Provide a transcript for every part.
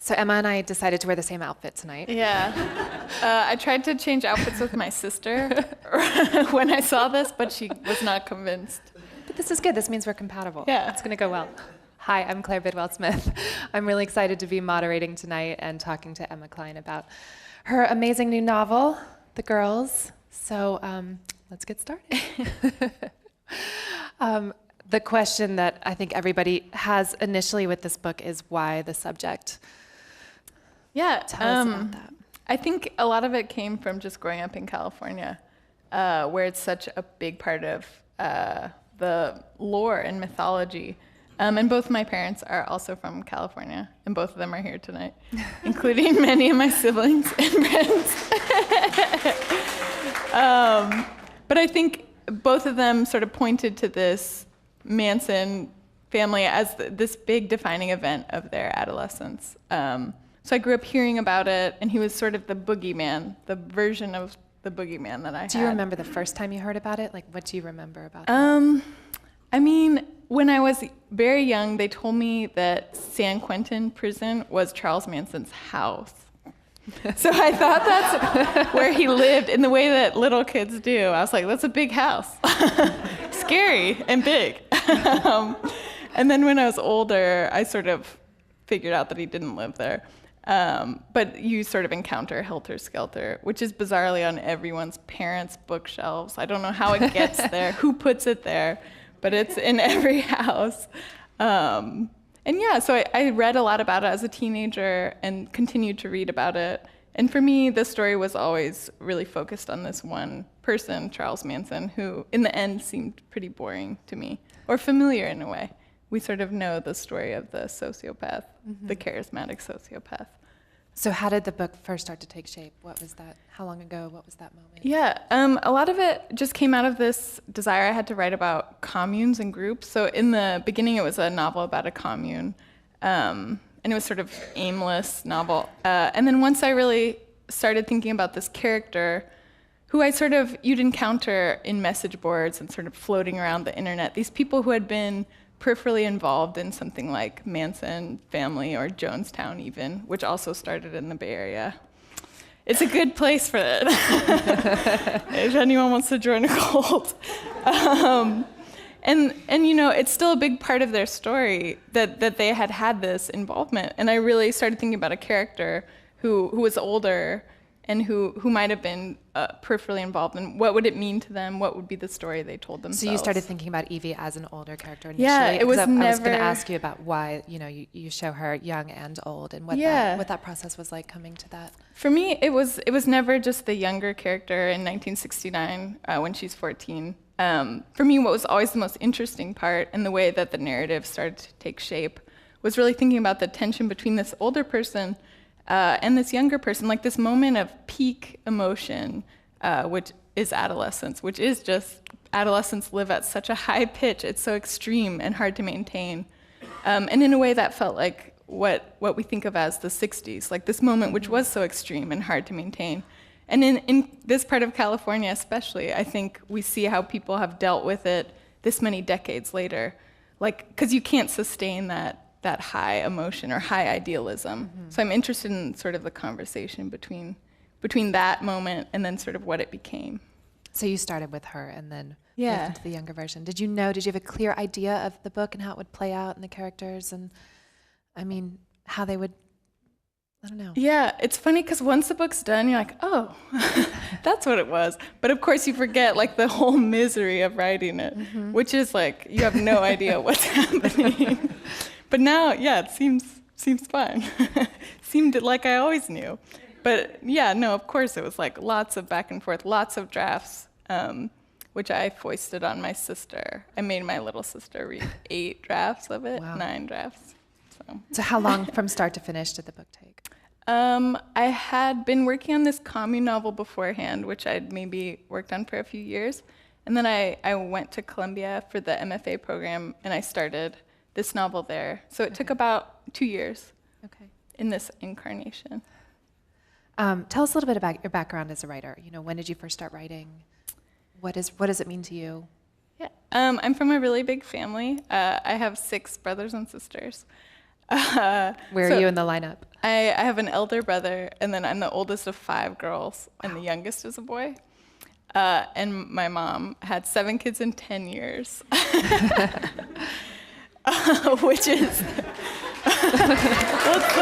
So Emma and I decided to wear the same outfit tonight. Yeah. I tried to change outfits with my sister when I saw this, but she was not convinced. But this is good. This means we're compatible. Yeah. It's going to go well. Hi, I'm Claire Bidwell-Smith. I'm really excited to be moderating tonight and talking to Emma Cline about her amazing new novel, The Girls. So let's get started. The question that I think everybody has initially with this book is why the subject? Yeah. Tell us about that. I think a lot of it came from just growing up in California, where it's such a big part of the lore and mythology. And both my parents are also from California, and both of them are here tonight, including many of my siblings and friends. But I think both of them sort of pointed to this Manson family as this big defining event of their adolescence. So I grew up hearing about it, and he was sort of the boogeyman, the version of the boogeyman that I had. Do you remember the first time you heard about it? Like, what do you remember about it? I mean, when I was very young, they told me that San Quentin prison was Charles Manson's house. So I thought that's where he lived in the way that little kids do. I was like, that's a big house. Scary and big. And then when I was older, I sort of figured out that he didn't live there. But you sort of encounter Helter Skelter, which is bizarrely on everyone's parents' bookshelves. I don't know how it gets there, who puts it there, but it's in every house. And yeah, so I read a lot about it as a teenager and continued to read about it. And for me, the story was always really focused on this one person, Charles Manson, who in the end seemed pretty boring to me, or familiar in a way. We sort of know the story of the sociopath, the charismatic sociopath. So how did the book first start to take shape? What was that? How long ago? What was that moment? Yeah, a lot of it just came out of this desire I had to write about communes and groups. So in the beginning, it was a novel about a commune, and it was sort of aimless novel. And then once I really started thinking about this character, who you'd encounter in message boards and sort of floating around the internet, these people who had been peripherally involved in something like Manson family or Jonestown even, which also started in the Bay Area. It's a good place for it, if anyone wants to join a cult. And you know, it's still a big part of their story that they had this involvement. And I really started thinking about a character who was older and who might have been peripherally involved, and what would it mean to them? What would be the story they told themselves? So you started thinking about Evie as an older character initially? Yeah, it was I never... I was going to ask you about why, you know, you show her young and old, and what that process was like coming to that. For me, it was never just the younger character in 1969 when she's 14. For me, what was always the most interesting part, and the way that the narrative started to take shape, was really thinking about the tension between this older person and this younger person, like this moment of peak emotion, which is adolescence, which is just, adolescents live at such a high pitch, it's so extreme and hard to maintain. And in a way that felt like what we think of as the 60s, like this moment which was so extreme and hard to maintain. And in this part of California especially, I think we see how people have dealt with it this many decades later, like, because you can't sustain that high emotion or high idealism. So I'm interested in sort of the conversation between that moment and then sort of what it became. So you started with her and then moved into the younger version. Did you have a clear idea of the book and how it would play out and the characters and, I mean, how they would, I don't know. Yeah, it's funny because once the book's done, you're like, oh, that's what it was. But of course you forget like the whole misery of writing it, which is like, you have no idea what's happening. But now, yeah, it seems fun. Seemed like I always knew. But yeah, no, of course it was like lots of back and forth, lots of drafts, which I foisted on my sister. I made my little sister read 8 drafts of it, wow. 9 drafts. So how long from start to finish did the book take? I had been working on this commune novel beforehand, which I'd maybe worked on for a few years. And then I went to Columbia for the MFA program, and I started this novel there. So it took about 2 years in this incarnation. Tell us a little bit about your background as a writer. You know, when did you first start writing? What does it mean to you? Yeah, I'm from a really big family. I have 6 brothers and sisters. Where are you in the lineup? I have an elder brother, and then I'm the oldest of 5 girls, and the youngest is a boy. And my mom had 7 kids in 10 years, which is what's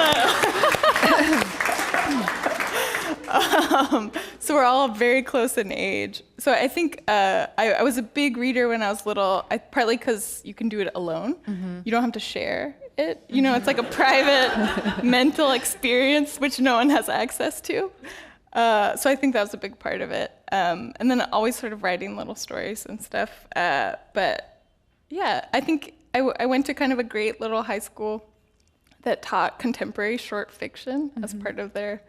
so we're all very close in age. So I think I was a big reader when I was little, partly because you can do it alone. Mm-hmm. You don't have to share it. You know, it's like a private mental experience which no one has access to. So I think that was a big part of it. And then always sort of writing little stories and stuff. But yeah, I think I went to kind of a great little high school that taught contemporary short fiction as part of their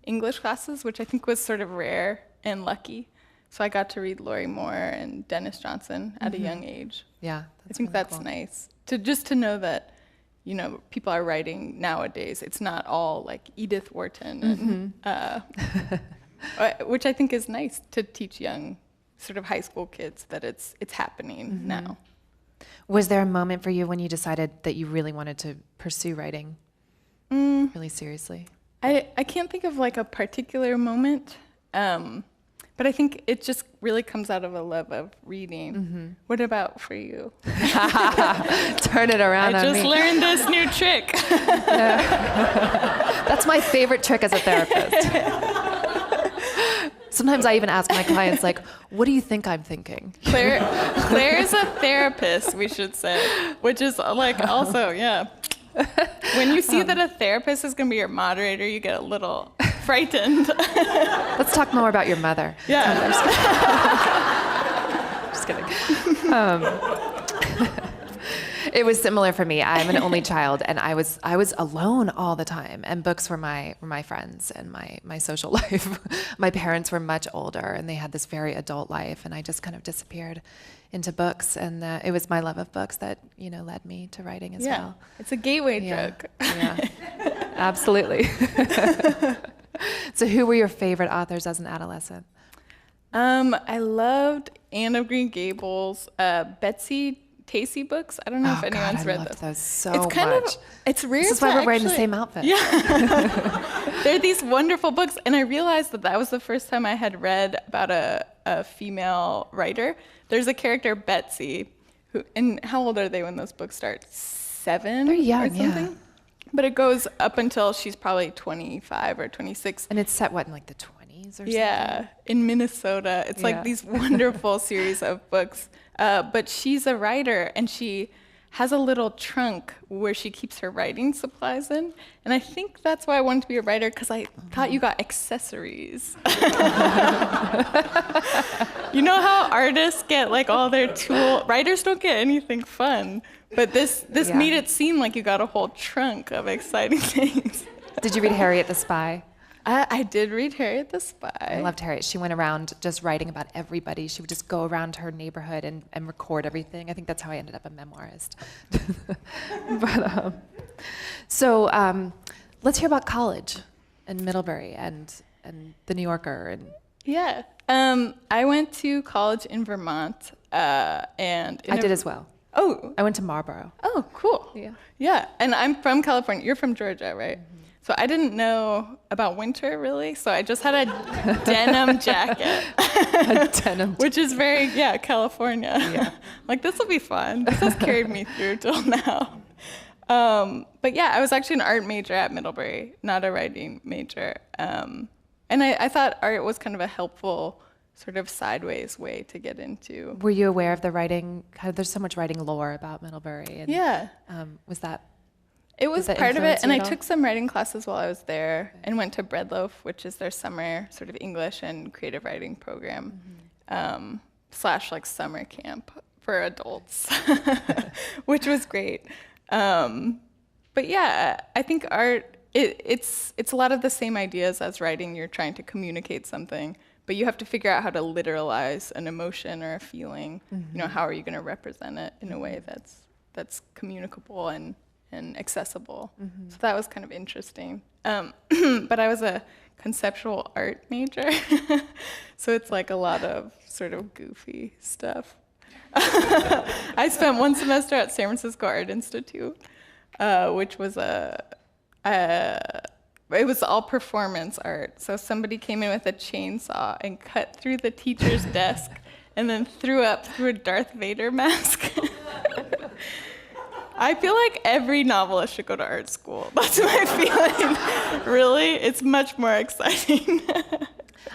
English classes, which I think was sort of rare and lucky. So I got to read Laurie Moore and Dennis Johnson at a young age. Yeah, I think really that's cool. nice to know that, you know, people are writing nowadays. It's not all like Edith Wharton, and, which I think is nice to teach young, sort of high school kids that it's happening now. Was there a moment for you when you decided that you really wanted to pursue writing really seriously? I can't think of like a particular moment, but I think it just really comes out of a love of reading. What about for you? Turn it around I on just me. learned this new trick. That's my favorite trick as a therapist. Sometimes I even ask my clients, like, what do you think I'm thinking? Claire is a therapist, we should say, which is like also, yeah. When you see that a therapist is going to be your moderator, you get a little frightened. Let's talk more about your mother. Yeah. Just kidding. It was similar for me. I'm an only child, and I was alone all the time, and books were my friends and my social life. My parents were much older, and they had this very adult life, and I just kind of disappeared into books, and it was my love of books that, you know, led me to writing as well. It's a gateway drug. Yeah, absolutely. So who were your favorite authors as an adolescent? I loved Anne of Green Gables, Betsy Tacy books. I don't know if anyone's read loved those. So it's kind much. It's rare. This is why we're wearing the same outfit. Yeah. They're these wonderful books, and I realized that was the first time I had read about a female writer. There's a character, Betsy, who, and how old are they when those books start? 7 They're young, or something? yeah. But it goes up until she's probably 25 or 26. And it's set, what, in like the 20s or something? Yeah, in Minnesota. It's like these wonderful series of books. But she's a writer, and she has a little trunk where she keeps her writing supplies in. And I think that's why I wanted to be a writer, because I thought you got accessories. You know how artists get like all their writers don't get anything fun. But this made it seem like you got a whole trunk of exciting things. Did you read Harriet the Spy? I did read Harriet the Spy. I loved Harriet. She went around just writing about everybody. She would just go around her neighborhood and record everything. I think that's how I ended up a memoirist. But so let's hear about college and Middlebury and the New Yorker. And Yeah. I went to college in Vermont. And I did as well. Oh. I went to Marlboro. Oh, cool. Yeah. Yeah. And I'm from California. You're from Georgia, right? Mm-hmm. So I didn't know about winter, really. So I just had a denim jacket. A denim Which is very, California. Yeah. Like, this will be fun. This has carried me through till now. But yeah, I was actually an art major at Middlebury, not a writing major. And I thought art was kind of a helpful sort of sideways way to get into. Were you aware of the writing? There's so much writing lore about Middlebury. And, Yeah. Was that? It was Did that part of it, influence and you I at all? took some writing classes while I was there, and went to Breadloaf, which is their summer sort of English and creative writing program, / like summer camp for adults, which was great. But yeah, I think art, it's a lot of the same ideas as writing. You're trying to communicate something, but you have to figure out how to literalize an emotion or a feeling. You know, how are you going to represent it in a way that's communicable and accessible. So that was kind of interesting. But I was a conceptual art major, so it's like a lot of sort of goofy stuff. I spent one semester at San Francisco Art Institute, which was it was all performance art. So somebody came in with a chainsaw and cut through the teacher's desk and then threw up through a Darth Vader mask. I feel like every novelist should go to art school. That's my feeling. Really, it's much more exciting.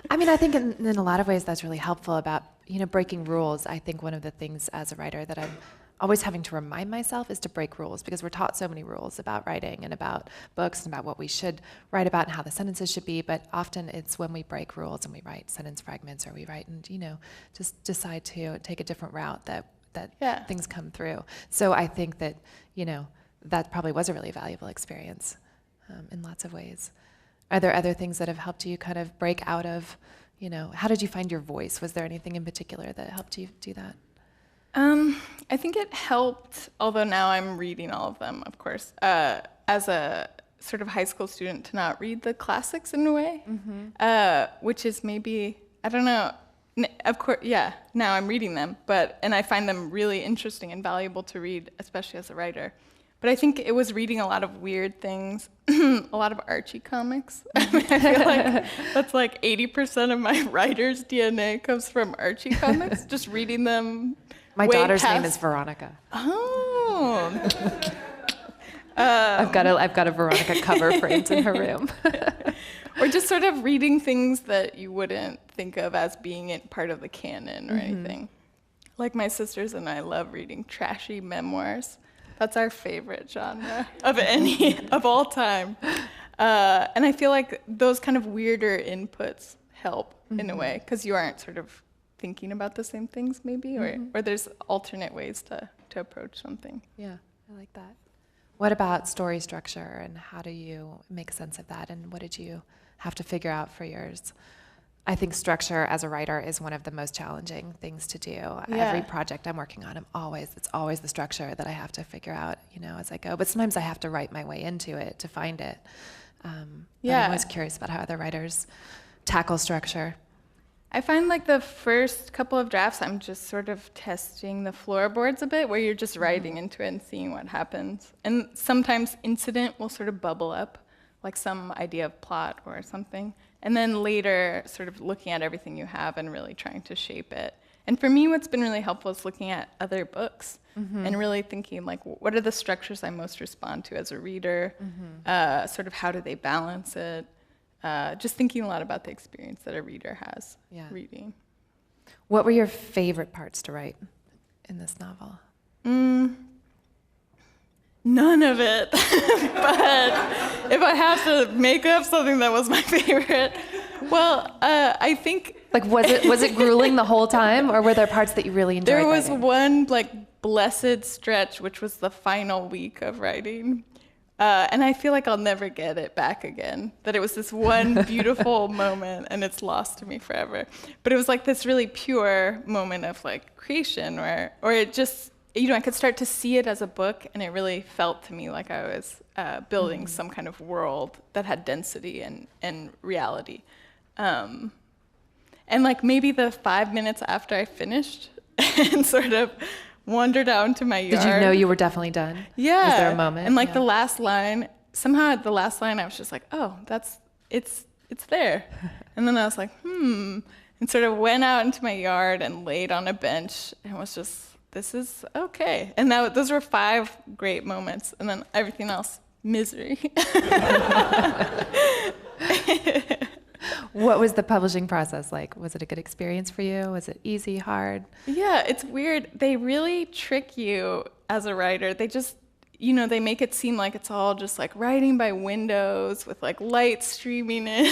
I mean, I think in a lot of ways that's really helpful about, breaking rules. I think one of the things as a writer that I'm always having to remind myself is to break rules, because we're taught so many rules about writing and about books and about what we should write about and how the sentences should be, but often it's when we break rules and we write sentence fragments, or we write and, just decide to take a different route that things come through. So I think that, that probably was a really valuable experience in lots of ways. Are there other things that have helped you kind of break out of, how did you find your voice? Was there anything in particular that helped you do that? I think it helped, although now I'm reading all of them, of course, as a sort of high school student, to not read the classics in a way, which is maybe, I don't know, of course, yeah, now I'm reading them, and I find them really interesting and valuable to read, especially as a writer. But I think it was reading a lot of weird things, a lot of Archie comics. I feel like that's like 80% of my writer's DNA comes from Archie comics, just reading them. My daughter's name is Veronica. Oh. I've got a Veronica cover framed in her room. Or just sort of reading things that you wouldn't think of as being part of the canon or anything. Like my sisters and I love reading trashy memoirs. That's our favorite genre of all time. And I feel like those kind of weirder inputs help in a way, because you aren't sort of thinking about the same things maybe, or there's alternate ways to approach something. Yeah, I like that. What about story structure, and how do you make sense of that, and what did you have to figure out for yours? I think structure as a writer is one of the most challenging things to do. Yeah. Every project I'm working on, it's always the structure that I have to figure out, as I go. But sometimes I have to write my way into it to find it. I'm always curious about how other writers tackle structure. I find like the first couple of drafts, I'm just sort of testing the floorboards a bit, where you're just writing into it and seeing what happens. And sometimes incident will sort of bubble up, like some idea of plot or something. And then later, sort of looking at everything you have and really trying to shape it. And for me, what's been really helpful is looking at other books and really thinking, like, what are the structures I most respond to as a reader? Sort of how do they balance it? Just thinking a lot about the experience that a reader has reading. What were your favorite parts to write in this novel? None of it. But if I have to make up something that was my favorite, well, I think... Like, was it grueling the whole time, or were there parts that you really enjoyed There was writing? one, blessed stretch, which was the final week of writing. And I feel like I'll never get it back again. That it was this one beautiful moment, and it's lost to me forever. But it was like this really pure moment of creation, or it just, I could start to see it as a book, and it really felt to me like I was building some kind of world that had density and reality. And maybe the 5 minutes after I finished and sort of wandered out into my yard. Did you know you were definitely done? Yeah. Was there a moment? And the last line, somehow at the last line I was just like, oh, it's there. And then I was like, and sort of went out into my yard and laid on a bench and was just, this is okay. And those were 5 great moments. And then everything else, misery. What was the publishing process like? Was it a good experience for you? Was it easy, hard? Yeah, it's weird. They really trick you as a writer. They just, they make it seem like it's all just writing by windows with light streaming in.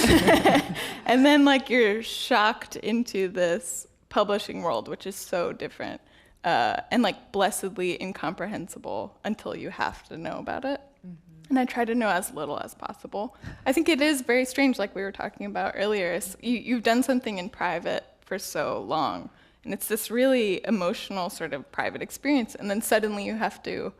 And then you're shocked into this publishing world, which is so different and blessedly incomprehensible until you have to know about it. And I try to know as little as possible. I think it is very strange, like we were talking about earlier. You've done something in private for so long, and it's this really emotional sort of private experience, and then suddenly you have to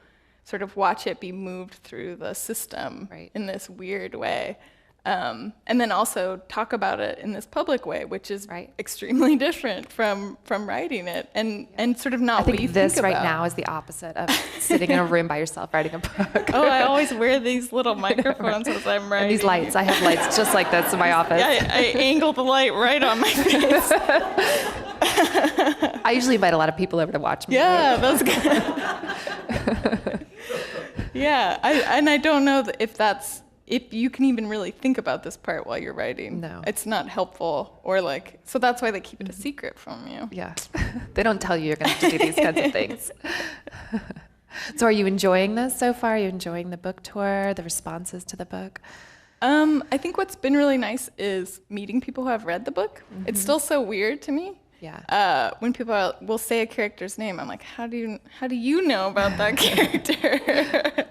sort of watch it be moved through the system in this weird way. And then also talk about it in this public way, which is Right. extremely different from writing it, and sort of not I think what you this think right about. now is the opposite of sitting in a room by yourself writing a book. Oh, I always wear these little microphones as I'm writing. And these lights. I have lights just like this in my office. I angle the light right on my face. I usually invite a lot of people over to watch me. Yeah, that's good. Yeah, I don't know if you can even really think about this part while you're writing. No. It's not helpful, or so that's why they keep it a secret from you. Yeah. They don't tell you you're going to have to do these kinds of things. So are you enjoying this so far? Are you enjoying the book tour, the responses to the book? I think what's been really nice is meeting people who have read the book. It's still so weird to me. Yeah. When people will say a character's name, I'm like, how do you know about that character?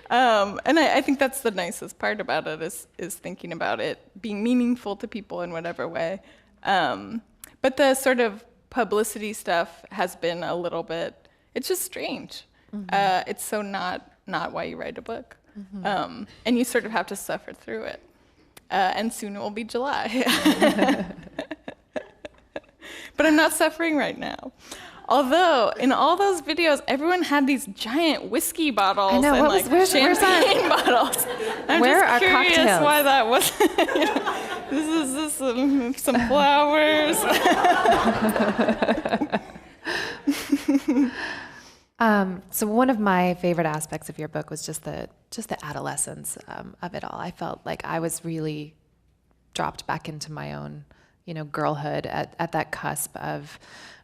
And I think that's the nicest part about it is thinking about it being meaningful to people in whatever way. But the sort of publicity stuff has been a little bit, it's just strange. It's so not why you write a book. And you sort of have to suffer through it. And soon it will be July. But I'm not suffering right now. Although, in all those videos, everyone had these giant whiskey bottles I know, and where's champagne bottles. I'm Where just are curious cocktails? why that was. This is some flowers. So one of my favorite aspects of your book was just the adolescence of it all. I felt like I was really dropped back into my own, girlhood at that cusp of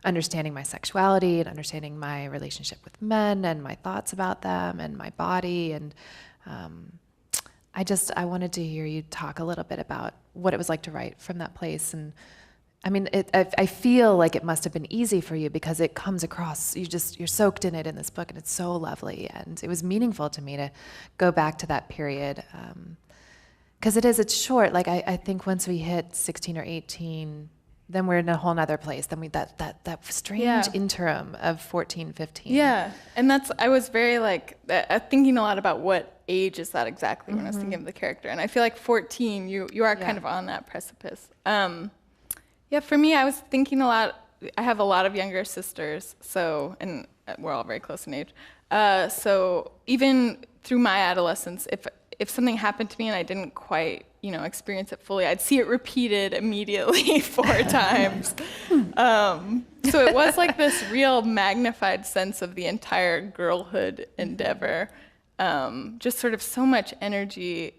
understanding my sexuality and understanding my relationship with men and my thoughts about them and my body. And I wanted to hear you talk a little bit about what it was like to write from that place. And I mean, I feel like it must have been easy for you because it comes across, you're soaked in it in this book, and it's so lovely. And it was meaningful to me to go back to that period. Because it's short. Like I think once we hit 16 or 18, then we're in a whole nother place. Then that strange interim of 14, 15. Yeah, and I was very thinking a lot about what age is that exactly when I was thinking of the character. And I feel like 14, you are kind of on that precipice. Yeah, for me, I was thinking a lot. I have a lot of younger sisters, and we're all very close in age. So even through my adolescence, if something happened to me and I didn't quite, experience it fully, I'd see it repeated immediately 4 times. So it was like this real magnified sense of the entire girlhood endeavor. Just sort of so much energy.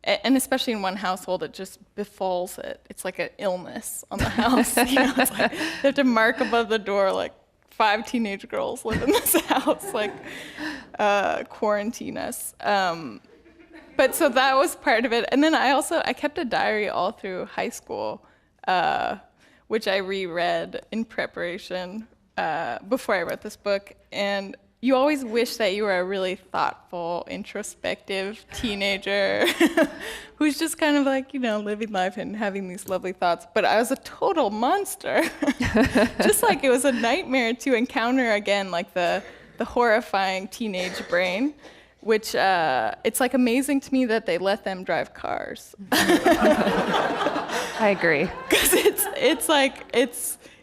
And especially in one household, it just befalls it. It's like an illness on the house. It's like they have to mark above the door 5 teenage girls live in this house, quarantine us. But so that was part of it. And then I kept a diary all through high school, which I reread in preparation before I wrote this book. And you always wish that you were a really thoughtful, introspective teenager who's just kind of living life and having these lovely thoughts. But I was a total monster. Just it was a nightmare to encounter again, the horrifying teenage brain, which it's amazing to me that they let them drive cars. I agree. Because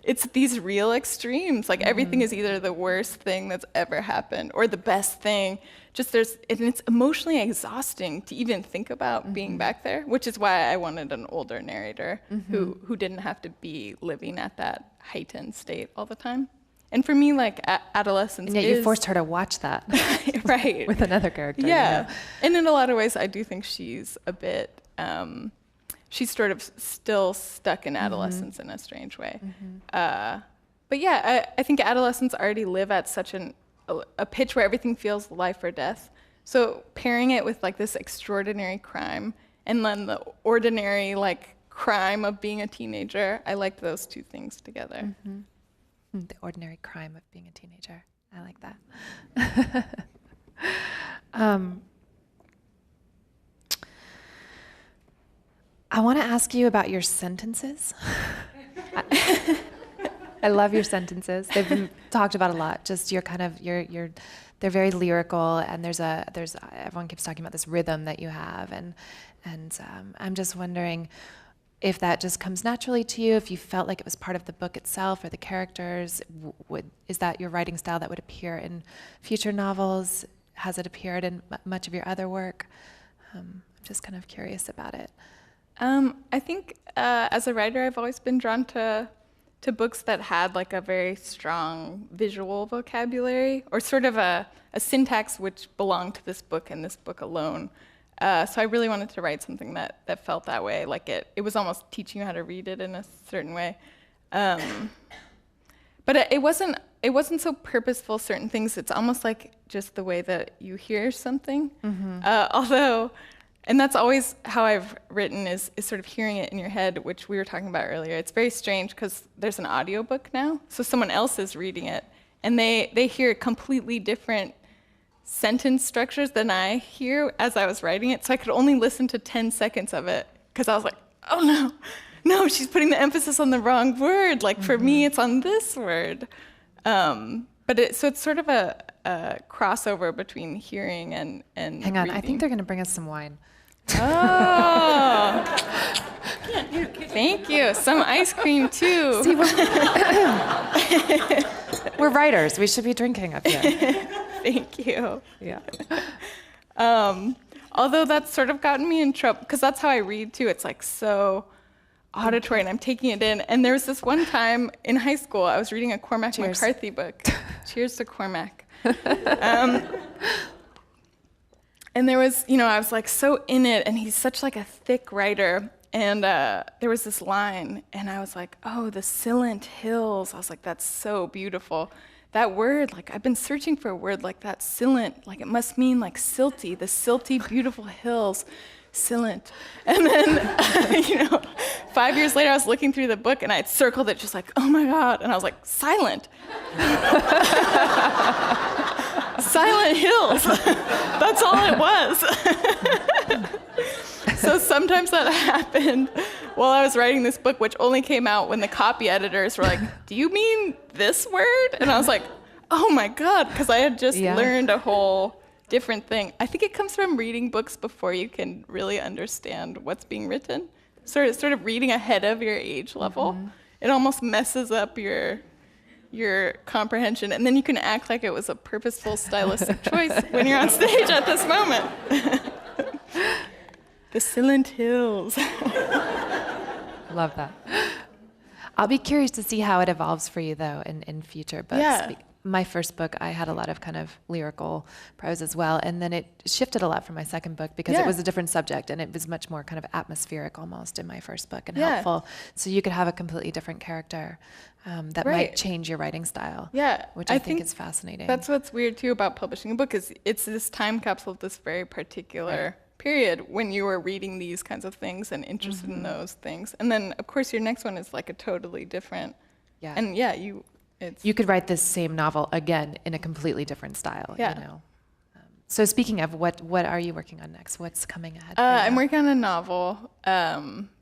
it's these real extremes. Everything is either the worst thing that's ever happened or the best thing. And it's emotionally exhausting to even think about being back there, which is why I wanted an older narrator who didn't have to be living at that heightened state all the time. And for me, adolescence and yet you forced her to watch that. Right. With another character. Yeah. And in a lot of ways, I do think she's a bit, she's sort of still stuck in adolescence in a strange way. But yeah, I think adolescents already live at such a pitch where everything feels life or death. So pairing it with this extraordinary crime and then the ordinary crime of being a teenager, I liked those two things together. The ordinary crime of being a teenager. I like that. I want to ask you about your sentences. I love your sentences. They've been talked about a lot. Just your kind of they're very lyrical, and there's everyone keeps talking about this rhythm that you have, and I'm just wondering if that just comes naturally to you, if you felt like it was part of the book itself or the characters. Is that your writing style that would appear in future novels? Has it appeared in much of your other work? I'm just kind of curious about it. I think as a writer, I've always been drawn to books that had like a very strong visual vocabulary, or sort of a syntax which belonged to this book and this book alone. So I really wanted to write something that felt that way, like it was almost teaching you how to read it in a certain way. But it wasn't so purposeful, certain things. It's almost like just the way that you hear something. Although, and that's always how I've written, is sort of hearing it in your head, which we were talking about earlier. It's very strange because there's an audiobook now, so someone else is reading it, and they hear completely different sentence structures than I hear as I was writing it. So I could only listen to 10 seconds of it because I was like, oh no, she's putting the emphasis on the wrong word. Like for me, it's on this word. So it's sort of a crossover between hearing and Hang on, reading. I think they're going to bring us some wine. Oh, thank you. Some ice cream too. See, we're writers. We should be drinking up here. Thank you. Yeah. Although that's sort of gotten me in trouble, because that's how I read too. It's like so auditory, and I'm taking it in. And there was this one time in high school, I was reading a Cormac McCarthy book. Cheers to Cormac. And there was, I was like so in it, and he's such like a thick writer. And there was this line, and I was like, oh, the Silent Hills. I was like, that's so beautiful. That word, like I've been searching for a word like that, silent, like it must mean like silty, the silty, beautiful hills, silent. And then, 5 years later, I was looking through the book, and I had circled it just like, oh my God. And I was like, silent. Silent hills. That's all it was. So sometimes that happened while I was writing this book, which only came out when the copy editors were like, do you mean this word? And I was like, oh my God, because I had just learned a whole different thing. I think it comes from reading books before you can really understand what's being written. Sort of reading ahead of your age level. It almost messes up your comprehension, and then you can act like it was a purposeful stylistic choice when you're on stage at this moment. The Silent Hills. Love that. I'll be curious to see how it evolves for you, though, in future books. Yeah. My first book, I had a lot of kind of lyrical prose as well, and then it shifted a lot from my second book because it was a different subject, and it was much more kind of atmospheric almost in my first book and helpful. So you could have a completely different character that might change your writing style, which I think is fascinating. That's what's weird, too, about publishing a book, is it's this time capsule of this very particular period when you were reading these kinds of things and interested in those things. And then, of course, your next one is like a totally different. Yeah. And you could write this same novel again in a completely different style. So speaking of, what are you working on next? What's coming ahead for you? I'm working on a novel,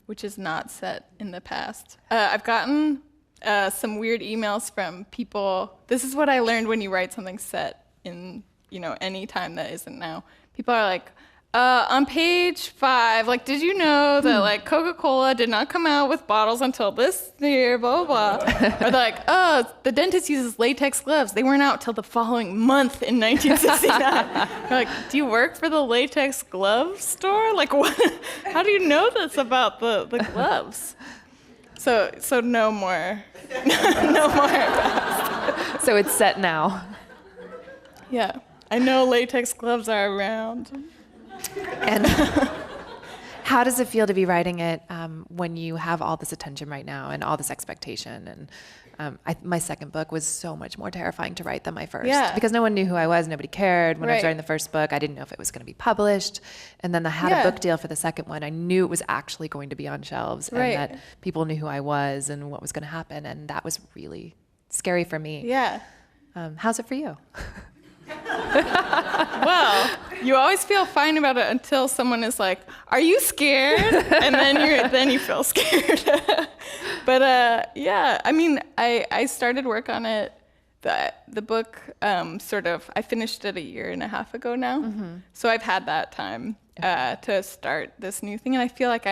which is not set in the past. I've gotten some weird emails from people. This is what I learned when you write something set in, any time that isn't now. People are like, on page 5, like, did you know that like Coca-Cola did not come out with bottles until this year, blah, blah, blah. Or they're like, oh, the dentist uses latex gloves. They weren't out till the following month in 1969. You're like, do you work for the latex glove store? Like, what? How do you know this about the gloves? So no more. No more. So it's set now. Yeah. I know latex gloves are around. And how does it feel to be writing it when you have all this attention right now and all this expectation? And my second book was so much more terrifying to write than my first, because no one knew who I was. Nobody cared. When I was writing the first book, I didn't know if it was going to be published. And then I had a book deal for the second one. I knew it was actually going to be on shelves and that people knew who I was and what was going to happen. And that was really scary for me. Yeah. How's it for you? Well, you always feel fine about it until someone is like, "Are you scared?" And then you feel scared. But yeah, I mean, I started work on it. The book I finished it a year and a half ago now. So I've had that time to start this new thing, and I feel like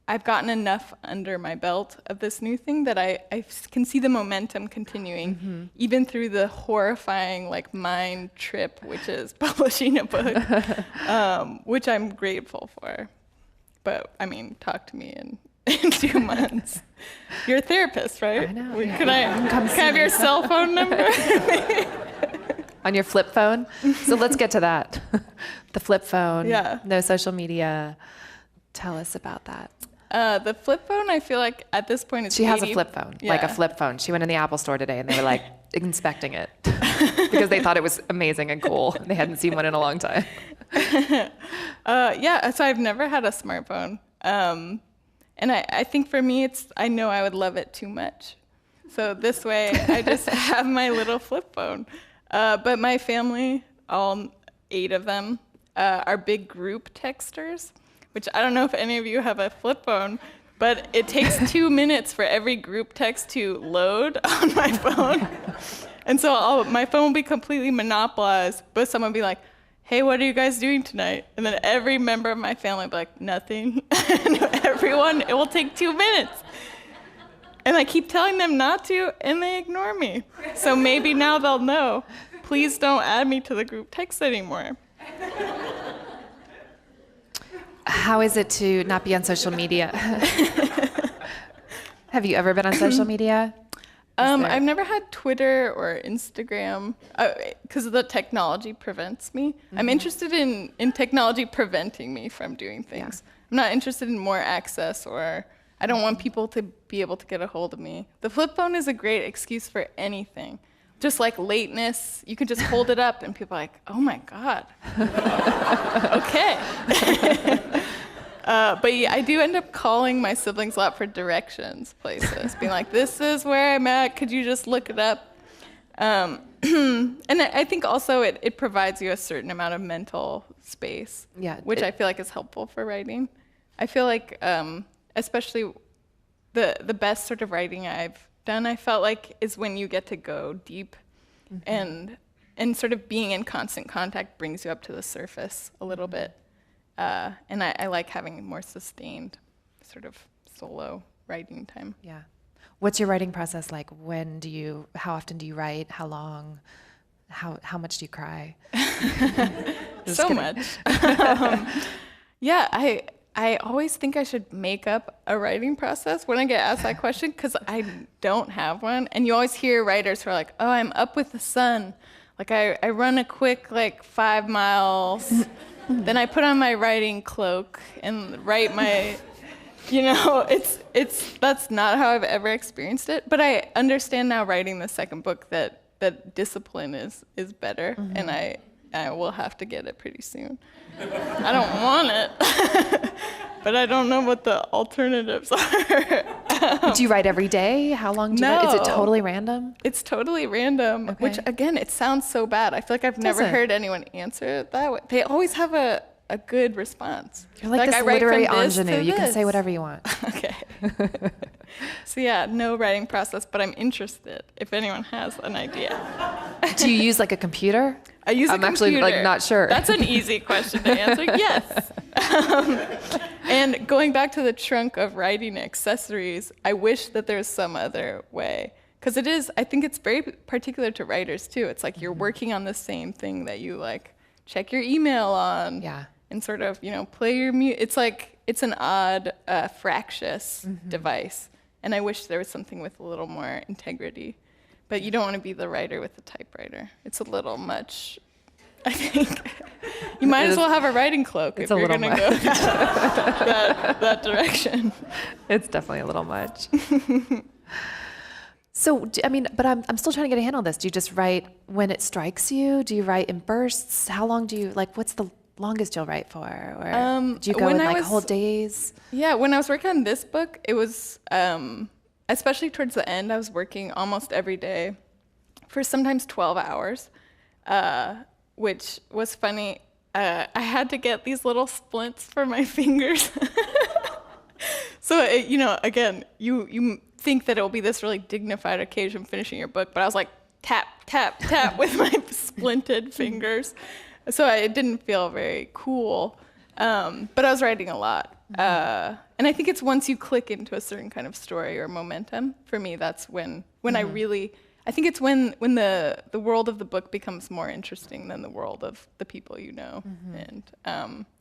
I've gotten enough under my belt of this new thing that I can see the momentum continuing, even through the horrifying mind trip, which is publishing a book, which I'm grateful for. But I mean, talk to me in 2 months. You're a therapist, right? I know. Can I have your cell phone number? On your flip phone? So let's get to that. The flip phone. Yeah. No social media. Tell us about that. The flip phone, I feel like at this point it's She has a flip phone, like a Yeah. flip phone. She went in the Apple store today and they were inspecting it because they thought it was amazing and cool. They hadn't seen one in a long time. Yeah, so I've never had a smartphone. And I think for me, I know I would love it too much. So this way, I just have my little flip phone. But my family, all 8 of them, are big group texters, which I don't know if any of you have a flip phone, but it takes 2 minutes for every group text to load on my phone. And so my phone will be completely monopolized, but someone will be like, "Hey, what are you guys doing tonight?" And then every member of my family will be like, "Nothing." And everyone, it will take 2 minutes. And I keep telling them not to, and they ignore me. So maybe now they'll know. Please don't add me to the group text anymore. How is it to not be on social media? Have you ever been on social media? I've never had Twitter or Instagram because the technology prevents me. I'm interested in technology preventing me from doing things. I'm not interested in more access, or I don't want people to be able to get a hold of me. The flip phone is a great excuse for anything. Just like lateness, you can just hold it up and people are like, "Oh my God." Okay. But yeah, I do end up calling my siblings a lot for directions, places, being like, "This is where I'm at, could you just look it up?" And I think also it provides you a certain amount of mental space, which I feel like is helpful for writing. I feel like, especially the best sort of writing I've done, I felt like, is when you get to go deep, and sort of being in constant contact brings you up to the surface a little bit. And I like having more sustained sort of solo writing time. Yeah. What's your writing process like? How often do you write? How long? How much do you cry? So much. Yeah, I always think I should make up a writing process when I get asked that question, because I don't have one. And you always hear writers who are like, "Oh, I'm up with the sun. Like I run a quick 5 miles." Then I put on my writing cloak and write my, that's not how I've ever experienced it. But I understand now, writing the second book, that discipline is better, and I will have to get it pretty soon. I don't want it, but I don't know what the alternatives are. Do you write every day? How long do you write? Is it totally random? It's totally random, which, again, it sounds so bad. I feel like I've never heard anyone answer it that way. They always have a good response. You're like this I write literary from this ingenue. to You can this. say whatever you want. Okay. So yeah, no writing process, but I'm interested if anyone has an idea. Do you use a computer? I use a computer. I'm actually not sure. That's an easy question to answer. Yes. And going back to the trunk of writing accessories, I wish that there's some other way. Because I think it's very particular to writers too. It's like you're working on the same thing that you check your email on. Yeah. And sort of, play your music. It's it's an odd, fractious device. And I wish there was something with a little more integrity. But you don't want to be the writer with the typewriter. It's a little much, I think. You might as well have a writing cloak if you're going to go that direction. It's definitely a little much. So, but I'm still trying to get a handle on this. Do you just write when it strikes you? Do you write in bursts? How long do you, what's the longest you'll write for? Or do you go in whole days? Yeah, when I was working on this book, it was, especially towards the end, I was working almost every day for sometimes 12 hours. which was funny. I had to get these little splints for my fingers. So, again, you think that it will be this really dignified occasion finishing your book, but I was like, tap, tap, tap with my splinted fingers. So it didn't feel very cool, but I was writing a lot. And I think it's once you click into a certain kind of story or momentum, for me, that's when I think it's when the world of the book becomes more interesting than the world of the people you know.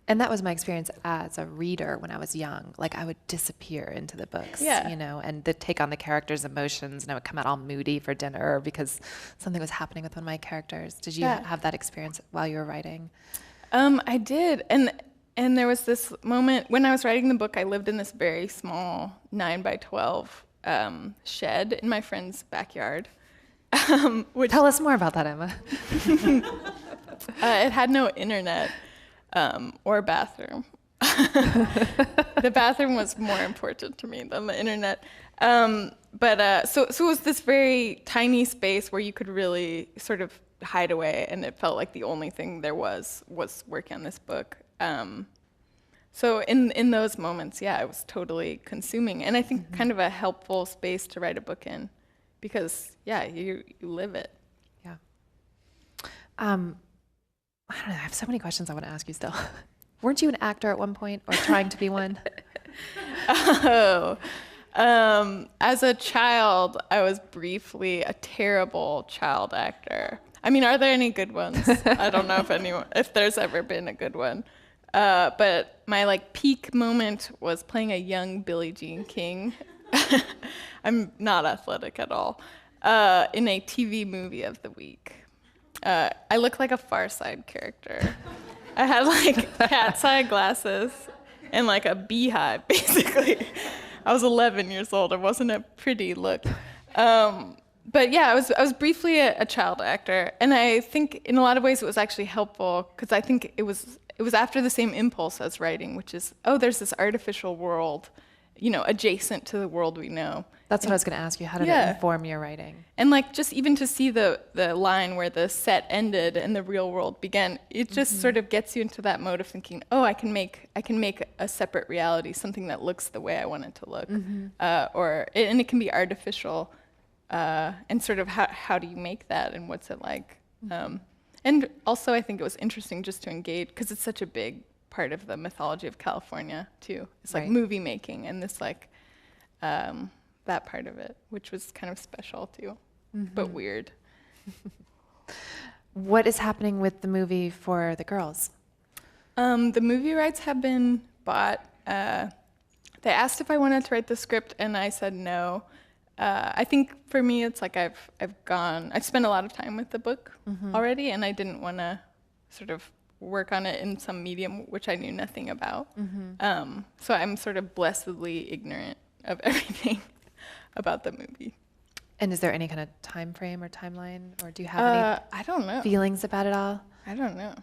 And that was my experience as a reader when I was young. Like, I would disappear into the books, and take on the characters' emotions, and I would come out all moody for dinner because something was happening with one of my characters. Did you have that experience while you were writing? I did. And there was this moment when I was writing the book, I lived in this very small 9x12 shed in my friend's backyard. Tell us more about that, Emma. It had no internet or bathroom. The bathroom was more important to me than the internet. So it was this very tiny space where you could really sort of hide away, and it felt like the only thing there was working on this book. So in those moments, it was totally consuming, and I think kind of a helpful space to write a book in, because you live it. Yeah. I don't know. I have so many questions I want to ask you still. Weren't you an actor at one point, or trying to be one? As a child, I was briefly a terrible child actor. I mean, are there any good ones? I don't know if there's ever been a good one. But my peak moment was playing a young Billie Jean King. I'm not athletic at all. In a TV movie of the week. I look like a Far Side character. I had cat's eye glasses and a beehive, basically. I was 11 years old. It wasn't a pretty look. But I was briefly a child actor, and I think in a lot of ways it was actually helpful, because I think it was after the same impulse as writing, which is, there's this artificial world, adjacent to the world we know. That's what I was going to ask you. How did it inform your writing? And just even to see the line where the set ended and the real world began, it just sort of gets you into that mode of thinking, I can make a separate reality, something that looks the way I want it to look, and it can be artificial, and sort of how do you make that, and what's it like? And also I think it was interesting just to engage, because it's such a big part of the mythology of California too. It's movie making, and this that part of it, which was kind of special too, but weird. What is happening with the movie for the girls? The movie rights have been bought. They asked if I wanted to write the script, and I said no. I think for me, it's I've spent a lot of time with the book already, and I didn't want to sort of work on it in some medium which I knew nothing about. So I'm sort of blessedly ignorant of everything about the movie. And is there any kind of time frame or timeline, or do you have I don't know. feelings about it all? I don't know.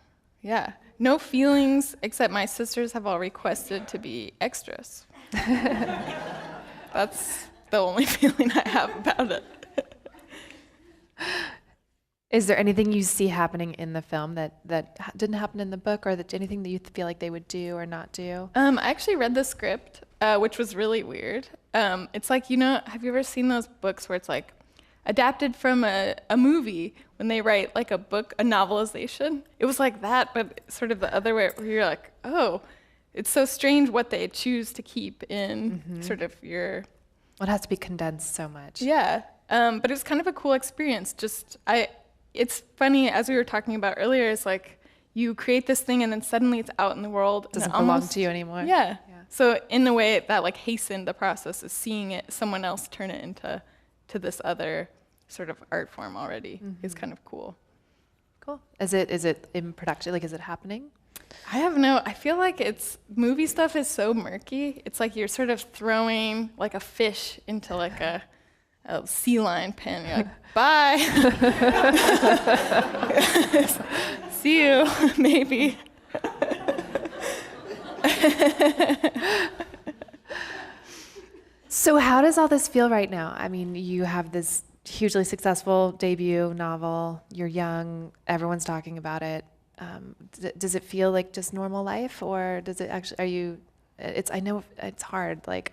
Yeah, no feelings, except my sisters have all requested to be extras. That's the only feeling I have about it. Is there anything you see happening in the film that didn't happen in the book, or anything that you feel like they would do or not do? I actually read the script, which was really weird. It's have you ever seen those books where it's adapted from a movie, when they write a book, a novelization? It was like that, but sort of the other way, where you're it's so strange what they choose to keep in sort of your... Well, it has to be condensed so much. Yeah, but it was kind of a cool experience. It's funny, as we were talking about earlier, it's you create this thing and then suddenly it's out in the world. It doesn't belong to you anymore. Yeah. So in a way that hastened the process of seeing someone else turn it into this other sort of art form already is kind of cool. Cool. Is it in production? Is it happening? I feel movie stuff is so murky. It's you're sort of throwing a fish into a sea lion pen. You're bye. See you, maybe. So how does all this feel right now? I mean, you have this hugely successful debut novel. You're young. Everyone's talking about it. Does it feel like just normal life, or does it actually? Are you? I know it's hard. Like,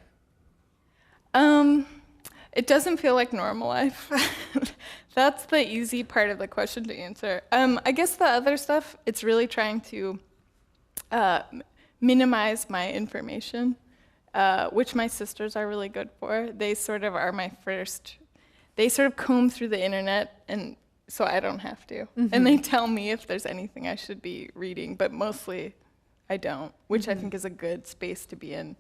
it doesn't feel like normal life. That's the easy part of the question to answer. I guess the other stuff, it's really trying to minimize my information, which my sisters are really good for. They sort of are my first. They sort of comb through the internet, and so I don't have to. Mm-hmm. And they tell me if there's anything I should be reading, but mostly I don't, which mm-hmm. I think is a good space to be in.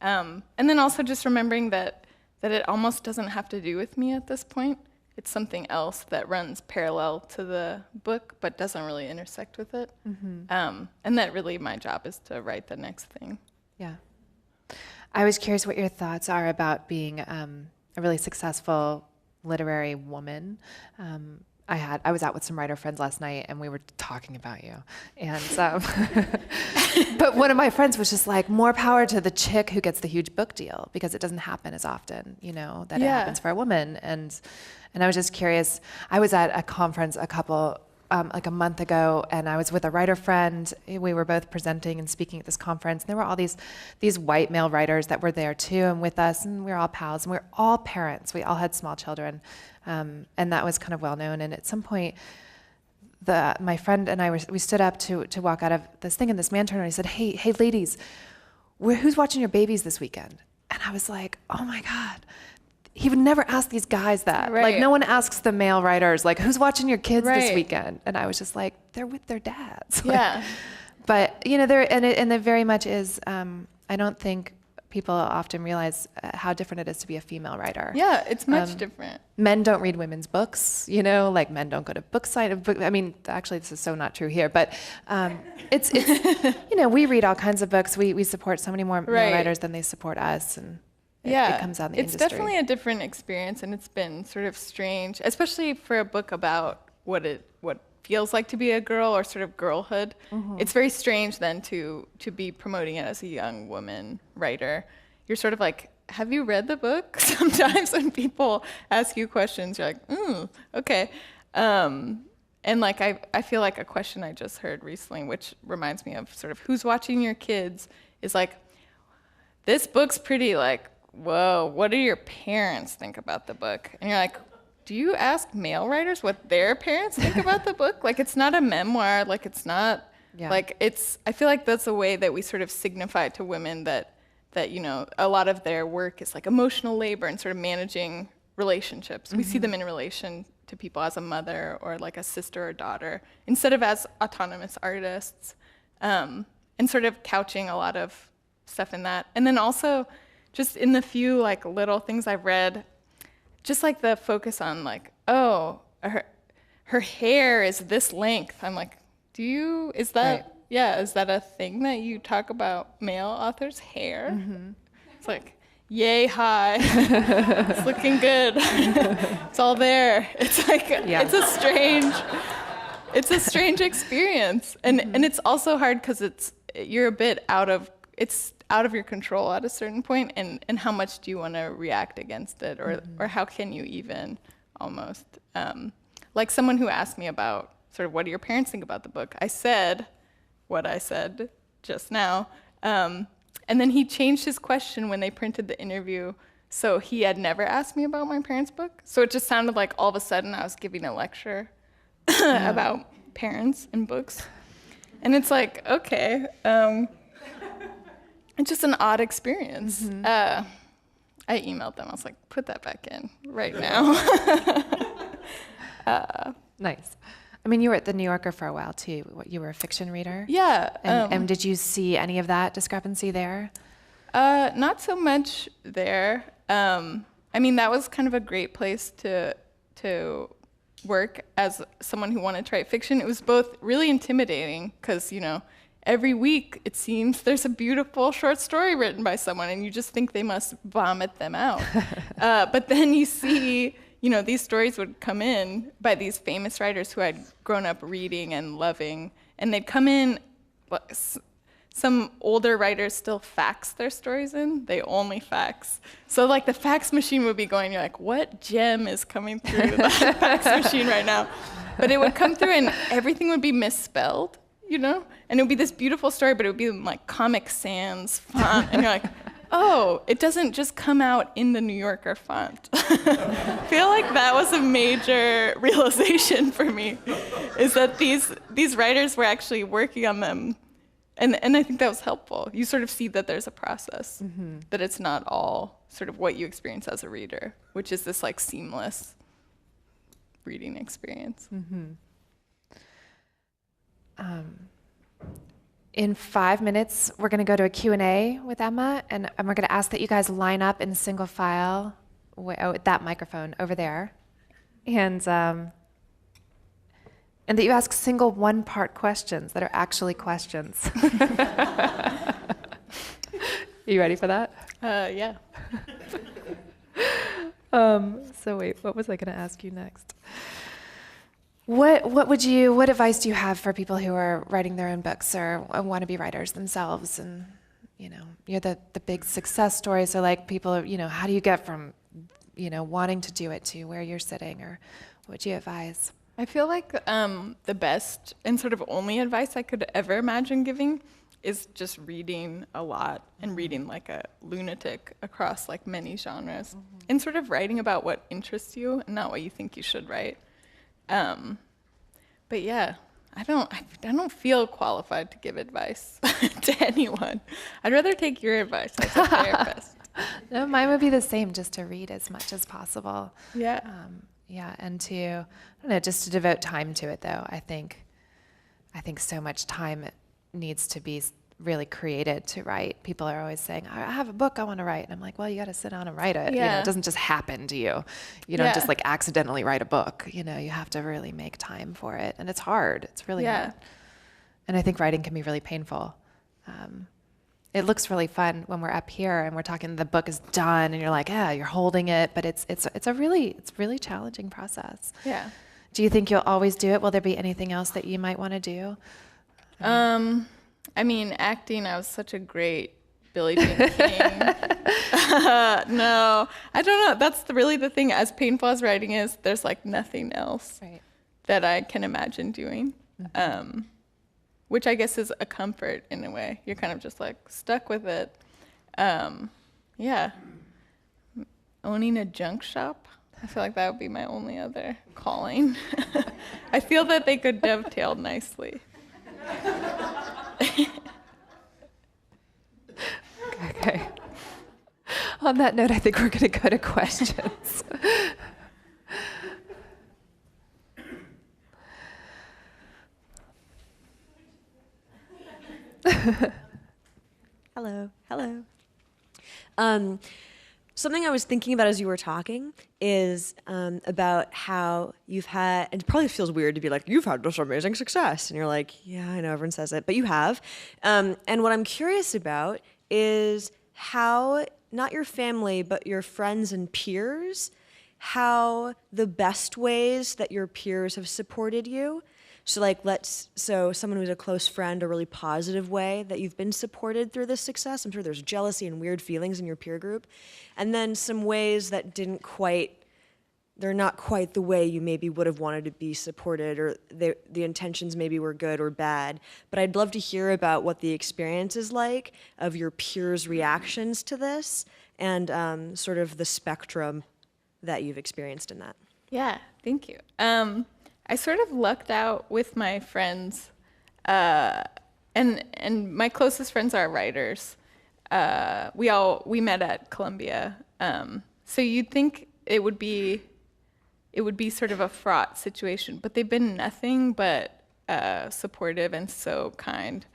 And then also just remembering that it almost doesn't have to do with me at this point. It's something else that runs parallel to the book, but doesn't really intersect with it. Mm-hmm. And that really my job is to write the next thing. Yeah. I was curious what your thoughts are about being a really successful literary woman. I was out with some writer friends last night, and we were talking about you. And but one of my friends was just like, more power to the chick who gets the huge book deal, because it doesn't happen as often, that it happens for a woman. And I was just curious. I was at a conference like a month ago, and I was with a writer friend. We were both presenting and speaking at this conference, and there were all these white male writers that were there too, and with us, and we were all pals, and we were all parents. We all had small children, and that was kind of well known. And at some point, my friend and I we stood up to walk out of this thing, and this man turned around and he said, "Hey, ladies, who's watching your babies this weekend?" And I was like, "Oh my God." He would never ask these guys that. Right. Like, no one asks the male writers, like, who's watching your kids this weekend? And I was just like, they're with their dads. Yeah. But, there very much is, I don't think people often realize how different it is to be a female writer. Yeah, it's much different. Men don't read women's books, like men don't go to book sign. I mean, actually, this is so not true here, but it's we read all kinds of books. We support so many more male writers than they support us, and it comes out in the industry. It's definitely a different experience, and it's been sort of strange, especially for a book about what feels like to be a girl or sort of girlhood. Mm-hmm. It's very strange then to be promoting it as a young woman writer. You're sort of like, have you read the book? Sometimes when people ask you questions, you're like, okay. And like I feel like a question I just heard recently, which reminds me of sort of who's watching your kids, is like, this book's pretty like, whoa, what do your parents think about the book? And you're like, do you ask male writers what their parents think about the book? Like, it's not a memoir. Like, it's not, like, I feel like that's a way that we sort of signify to women that, a lot of their work is like emotional labor and sort of managing relationships. Mm-hmm. We see them in relation to people as a mother or like a sister or daughter, instead of as autonomous artists, and sort of couching a lot of stuff in that. And then also, just in the few like little things I've read, just like the focus on like, oh, her hair is this length. I'm like, is that a thing that you talk about male authors' hair? Mm-hmm. It's like, yay, hi, it's looking good. It's all there. It's like, it's a strange experience. And it's also hard because you're a bit out of your control at a certain point, and how much do you want to react against it, or how can you even, almost. Like someone who asked me about sort of what do your parents think about the book, I said what I said just now, and then he changed his question when they printed the interview, so he had never asked me about my parents' book, so it just sounded like all of a sudden I was giving a lecture about parents and books, and it's like, okay, it's just an odd experience. Mm-hmm. I emailed them. I was like, put that back in right now. Nice. I mean, you were at the New Yorker for a while too. You were a fiction reader? Yeah. And did you see any of that discrepancy there? Not so much there. I mean, that was kind of a great place to work as someone who wanted to write fiction. It was both really intimidating because, every week, it seems, there's a beautiful short story written by someone, and you just think they must vomit them out. But then you see, these stories would come in by these famous writers who I'd grown up reading and loving, and they'd come in some older writers still fax their stories in. They only fax. So like the fax machine would be going, you're like, what gem is coming through the fax machine right now? But it would come through and everything would be misspelled, you know? And it would be this beautiful story, but it would be in like Comic Sans font. And you're like, oh, it doesn't just come out in the New Yorker font. I feel like that was a major realization for me, is that these writers were actually working on them. And I think that was helpful. You sort of see that there's a process, that it's not all sort of what you experience as a reader, which is this like seamless reading experience. In 5 minutes, we're going to go to a Q&A with Emma, and we're going to ask that you guys line up in single file with that microphone over there, and that you ask single one-part questions that are actually questions. You ready for that? Yeah. So wait, what was I going to ask you next? What advice do you have for people who are writing their own books or want to be writers themselves? And, you're the big success story. So like people, how do you get from, wanting to do it to where you're sitting, or what would you advise? I feel like the best and sort of only advice I could ever imagine giving is just reading a lot and reading like a lunatic across like many genres, and sort of writing about what interests you and not what you think you should write. But yeah, I don't feel qualified to give advice to anyone. I'd rather take your advice as a therapist. No, mine would be the same, just to read as much as possible. Yeah. And just to devote time to it, though. I think so much time needs to be really created to write. People are always saying, I have a book I want to write. And I'm like, well, you got to sit down and write it. Yeah. It doesn't just happen to you. You don't just like accidentally write a book. You have to really make time for it. And it's hard. It's really hard. And I think writing can be really painful. It looks really fun when we're up here and we're talking, the book is done and you're like, yeah, you're holding it, but it's a really challenging process. Yeah. Do you think you'll always do it? Will there be anything else that you might want to do? I mean, acting, I was such a great Billie Jean King. No, I don't know. That's really the thing. As painful as writing is, there's like nothing else that I can imagine doing, which I guess is a comfort in a way. You're kind of just like stuck with it. Yeah. Owning a junk shop, I feel like that would be my only other calling. I feel that they could dovetail nicely. Okay. On that note, I think we're going to go to questions. Hello. Something I was thinking about as you were talking is about how you've had, and it probably feels weird to be like, you've had this amazing success. And you're like, yeah, I know, everyone says it, but you have. And what I'm curious about is how, not your family, but your friends and peers, how the best ways that your peers have supported you. So someone who's a close friend, a really positive way that you've been supported through this success. I'm sure there's jealousy and weird feelings in your peer group. And then some ways that they're not quite the way you maybe would have wanted to be supported, or the intentions maybe were good or bad. But I'd love to hear about what the experience is like of your peers' reactions to this, and sort of the spectrum that you've experienced in that. Yeah, thank you. I sort of lucked out with my friends, and my closest friends are writers. We met at Columbia, so you'd think it would be sort of a fraught situation, but they've been nothing but supportive and so kind.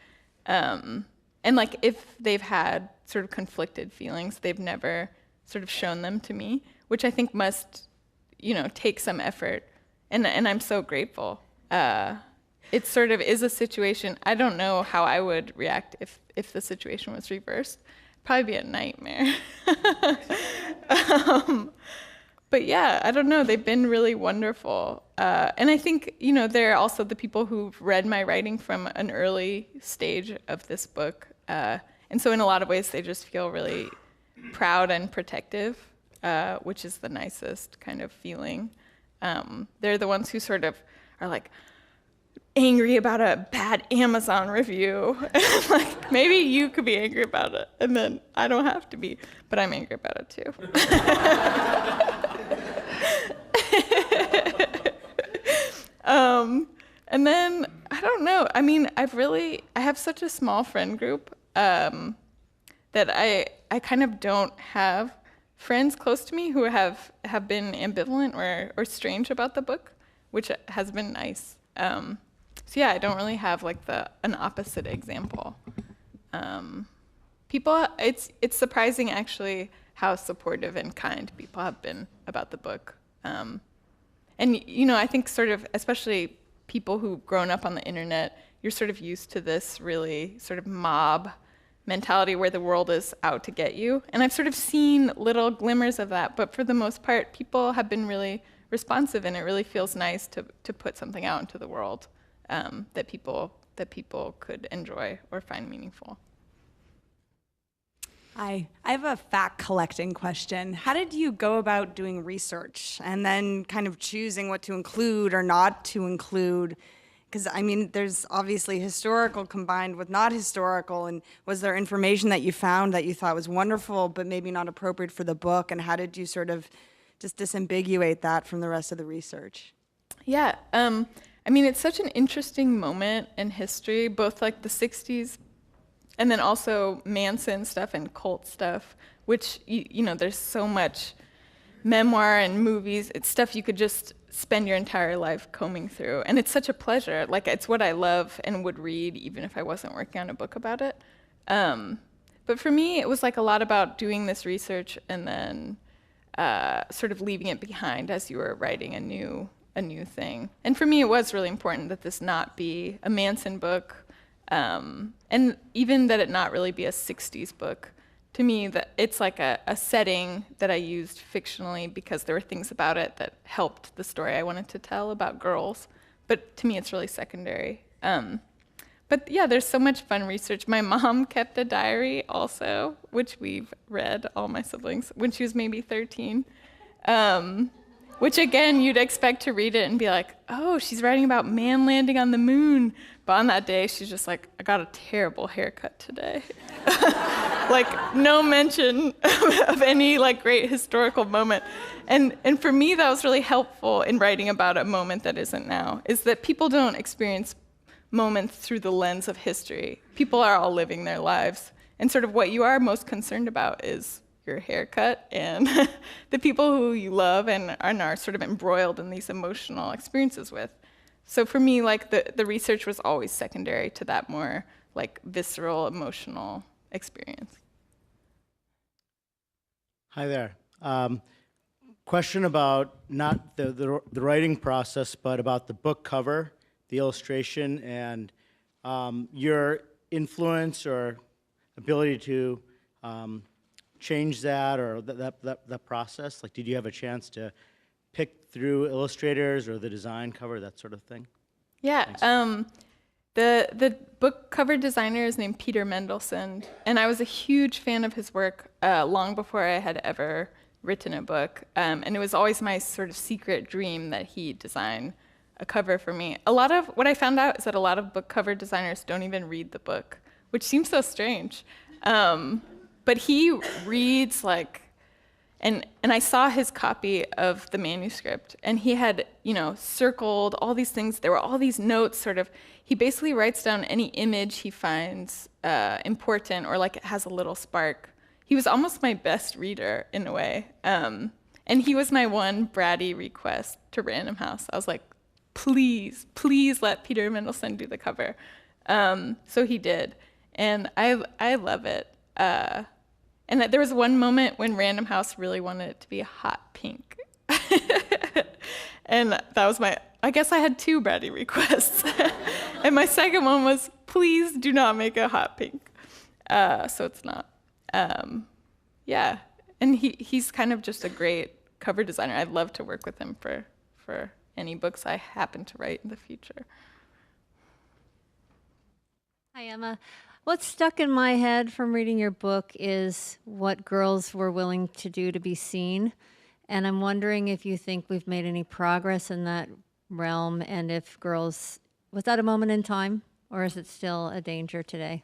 And like if they've had sort of conflicted feelings, they've never sort of shown them to me, which I think must, take some effort. And I'm so grateful. It sort of is a situation, I don't know how I would react if the situation was reversed. Probably be a nightmare. But yeah, I don't know. They've been really wonderful. And I think, they're also the people who've read my writing from an early stage of this book. And so in a lot of ways, they just feel really proud and protective, which is the nicest kind of feeling. They're the ones who sort of are like angry about a bad Amazon review. Like, maybe you could be angry about it, and then I don't have to be, but I'm angry about it too. And then, I don't know. I mean, I have such a small friend group that I kind of don't have friends close to me who have been ambivalent or strange about the book, which has been nice. So yeah, I don't really have like an opposite example. It's surprising actually how supportive and kind people have been about the book. And I think sort of, especially people who've grown up on the internet, you're sort of used to this really sort of mob mentality where the world is out to get you. And I've sort of seen little glimmers of that, but for the most part, people have been really responsive, and it really feels nice to put something out into the world that people could enjoy or find meaningful. Hi, I have a fact collecting question. How did you go about doing research and then kind of choosing what to include or not to include? Because, I mean, there's obviously historical combined with not historical, and was there information that you found that you thought was wonderful but maybe not appropriate for the book, and how did you sort of just disambiguate that from the rest of the research? Yeah, I mean, it's such an interesting moment in history, both like the 60s and then also Manson stuff and cult stuff, which, there's so much memoir and movies. It's stuff you could just spend your entire life combing through. And it's such a pleasure. Like, it's what I love and would read even if I wasn't working on a book about it. But for me, it was like a lot about doing this research and then sort of leaving it behind as you were writing a new thing. And for me, it was really important that this not be a Manson book, and even that it not really be a 60s book. To me, that it's like a setting that I used fictionally because there were things about it that helped the story I wanted to tell about girls. But to me, it's really secondary. But yeah, there's so much fun research. My mom kept a diary also, which we've read, all my siblings, when she was maybe 13. Which again, you'd expect to read it and be like, oh, she's writing about man landing on the moon. But on that day, she's just like, I got a terrible haircut today. Like, no mention of any like great historical moment. And for me, that was really helpful in writing about a moment that isn't now, is that people don't experience moments through the lens of history. People are all living their lives. And sort of what you are most concerned about is your haircut and the people who you love and are sort of embroiled in these emotional experiences with. So for me, like the research was always secondary to that more like visceral, emotional experience. Hi there. Question about not the writing process, but about the book cover, the illustration, and your influence or ability to change that or that process? Like, did you have a chance to pick through illustrators or the design cover, that sort of thing? Yeah. The book cover designer is named Peter Mendelsohn, and I was a huge fan of his work long before I had ever written a book. And it was always my sort of secret dream that he design a cover for me. A lot of what I found out is that a lot of book cover designers don't even read the book, which seems so strange. But he reads like, and I saw his copy of the manuscript, and he had, circled all these things. There were all these notes, sort of. He basically writes down any image he finds important or like it has a little spark. He was almost my best reader in a way. And he was my one bratty request to Random House. I was like, please let Peter Mendelsohn do the cover. So he did, and I love it. And there was one moment when Random House really wanted it to be a hot pink. And that was I guess I had two bratty requests. And my second one was, please do not make a hot pink. So it's not. Yeah, and he's kind of just a great cover designer. I'd love to work with him for any books I happen to write in the future. Hi, Emma. What's stuck in my head from reading your book is what girls were willing to do to be seen. And I'm wondering if you think we've made any progress in that realm, and if girls, was that a moment in time, or is it still a danger today?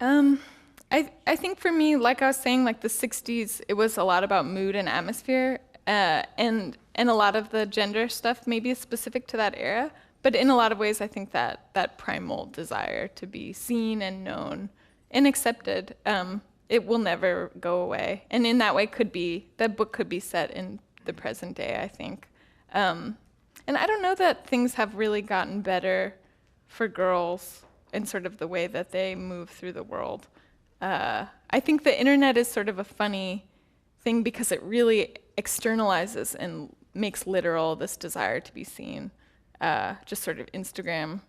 I think for me, like I was saying, like the 60s, it was a lot about mood and atmosphere, and a lot of the gender stuff maybe is specific to that era. But in a lot of ways, I think that primal desire to be seen and known and accepted, it will never go away. And in that way, that book could be set in the present day, I think. And I don't know that things have really gotten better for girls in sort of the way that they move through the world. I think the internet is sort of a funny thing because it really externalizes and makes literal this desire to be seen. Just sort of Instagram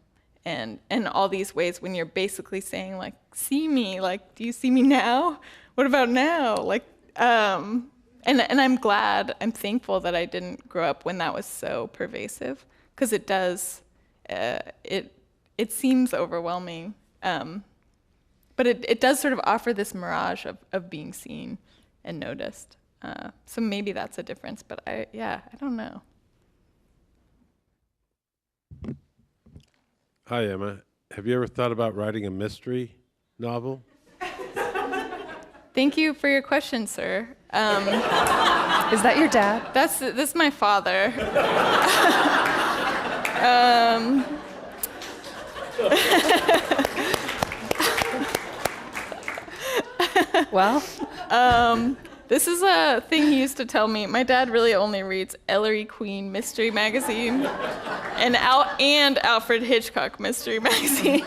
and all these ways when you're basically saying like, see me, like, do you see me now? What about now? Like, and I'm thankful that I didn't grow up when that was so pervasive, because it does, it seems overwhelming, but it does sort of offer this mirage of being seen and noticed. So maybe that's a difference, but I don't know. Hi, Emma. Have you ever thought about writing a mystery novel? Thank you for your question, sir. Is that your dad? This is my father. Well, This is a thing he used to tell me. My dad really only reads Ellery Queen Mystery Magazine and Alfred Hitchcock Mystery Magazine.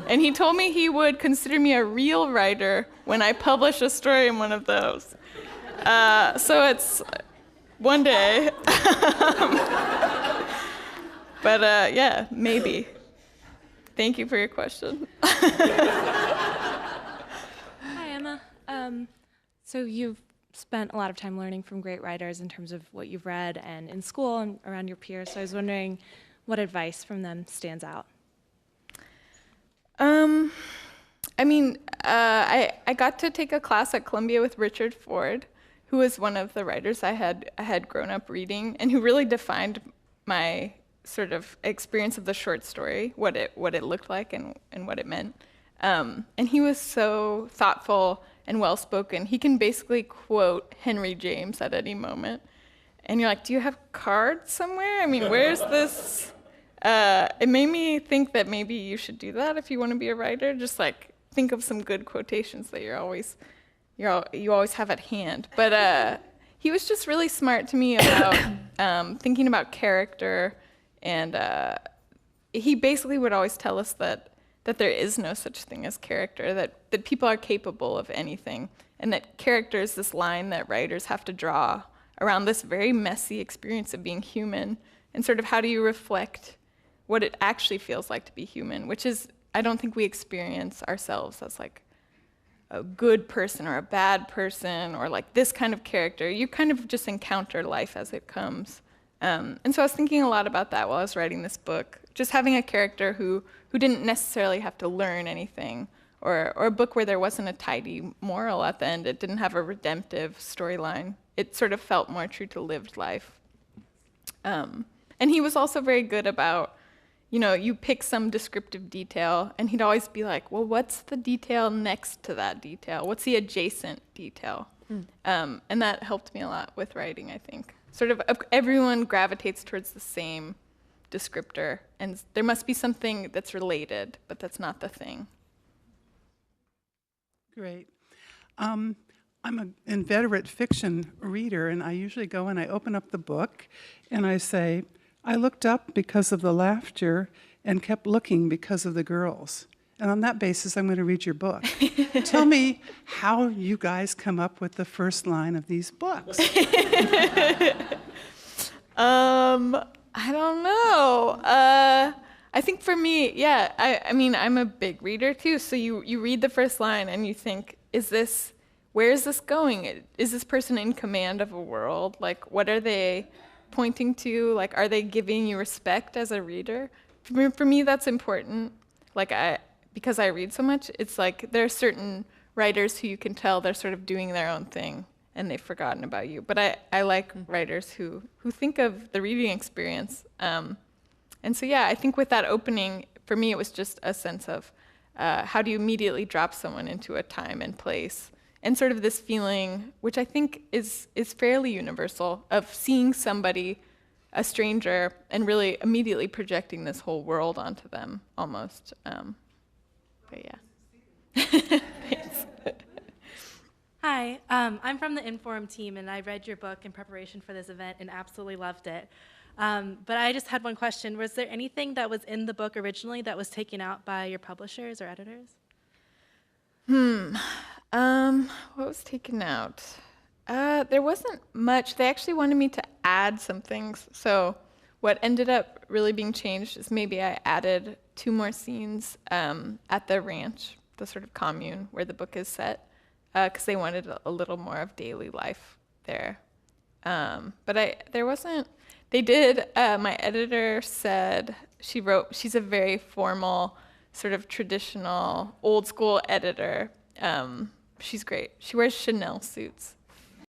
And he told me he would consider me a real writer when I publish a story in one of those. So it's one day. But yeah, maybe. Thank you for your question. Hi, Emma. So you've spent a lot of time learning from great writers in terms of what you've read and in school and around your peers. So I was wondering what advice from them stands out. I got to take a class at Columbia with Richard Ford, who was one of the writers I had grown up reading, and who really defined my sort of experience of the short story, what it looked like and what it meant. And he was so thoughtful and well-spoken. He can basically quote Henry James at any moment. And you're like, do you have cards somewhere? I mean, where's this? It made me think that maybe you should do that if you want to be a writer. Just like think of some good quotations that you always have at hand. But he was just really smart to me about thinking about character, and he basically would always tell us that there is no such thing as character, that people are capable of anything, and that character is this line that writers have to draw around this very messy experience of being human, and sort of how do you reflect what it actually feels like to be human, which is, I don't think we experience ourselves as like a good person or a bad person or like this kind of character. You kind of just encounter life as it comes. And so I was thinking a lot about that while I was writing this book, just having a character who didn't necessarily have to learn anything, or a book where there wasn't a tidy moral at the end. It didn't have a redemptive storyline. It sort of felt more true to lived life. And he was also very good about, you pick some descriptive detail, and he'd always be like, well, what's the detail next to that detail? What's the adjacent detail? And that helped me a lot with writing, I think. Sort of everyone gravitates towards the same descriptor, and there must be something that's related, but that's not the thing. Great. I'm an inveterate fiction reader, and I usually go and I open up the book, and I say, I looked up because of the laughter and kept looking because of the girls. And on that basis, I'm going to read your book. Tell me how you guys come up with the first line of these books. I don't know. I think for me, yeah, I mean, I'm a big reader too, so you read the first line and you think, where is this going? Is this person in command of a world? Like, what are they pointing to? Like, are they giving you respect as a reader? For me, that's important. Like, because I read so much, it's like there are certain writers who you can tell they're sort of doing their own thing and they've forgotten about you. But I like writers who think of the reading experience. And so, yeah, I think with that opening, for me, it was just a sense of how do you immediately drop someone into a time and place, and sort of this feeling, which I think is fairly universal, of seeing somebody, a stranger, and really immediately projecting this whole world onto them, almost. But yeah. Thanks. Hi, I'm from the Inform team, and I read your book in preparation for this event and absolutely loved it. But I just had one question. Was there anything that was in the book originally that was taken out by your publishers or editors? What was taken out? There wasn't much. They actually wanted me to add some things. So what ended up really being changed is maybe I added 2 more scenes at the ranch, the sort of commune where the book is set, because they wanted a little more of daily life there. But there wasn't. They did. My editor said she's a very formal, sort of traditional, old school editor. She's great. She wears Chanel suits.